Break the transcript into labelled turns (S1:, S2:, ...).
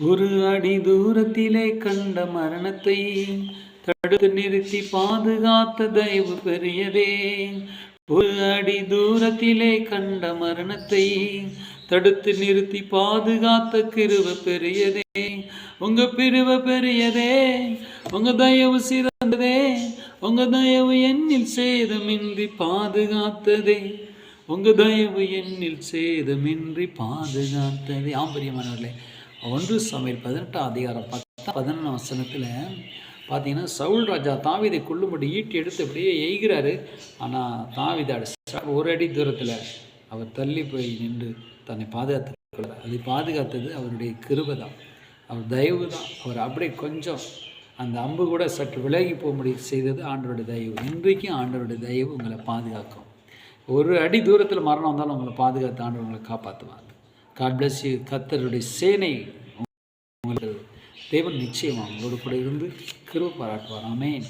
S1: ஒரு அடி தூரத்திலே கண்ட மரணத்தை தடுத்து நிறுத்தி பாதுகாத்த தயவு பெரியதே. ஒரு அடி தூரத்திலே கண்ட மரணத்தை தடுத்து நிறுத்தி பாதுகாத்த கிருபை பெரியதே. உங்க பிரிவு பெரியதே, உங்க தயவு சிறந்ததே, உங்க தயவு என்னில் சேதமின்றி பாதுகாத்ததே. உங்க தயவு என்னில் சேதமின்றி பாதுகாத்ததே. பிரியமானவர்களே, 1 சாமுவேல் 18:10-11 பார்த்தீங்கன்னா, சவுல் ராஜா தாவீதை கொல்லும்படி ஈட்டி எடுத்து அப்படியே எய்கிறாரு. ஆனால் தாவீதை ஒரு அடி தூரத்தில் அவர் தள்ளி போய் நின்று தன்னை பாதுகாத்து கொள்கிறார். அதை பாதுகாத்தது அவருடைய கிருபை தான், அவர் தயவு தான். அவர் அப்படியே கொஞ்சம் அந்த அம்பு கூட சற்று விலகி போகும்படி செய்தது ஆண்டவருடைய தயவு. இன்றைக்கும் ஆண்டவருடைய தயவு உங்களை பாதுகாக்கும். ஒரு அடி தூரத்தில் மரணம் வந்தாலும் உங்களை பாதுகாத்து ஆண்டவர் உங்களை காப்பாற்றுவார். God bless you. கர்த்தருடைய சேனை உங்களுக்கு தேவன் நிச்சயமாக உங்களோடு கூட இருந்து கிருபை பாராட்டுவார். ஆமென்.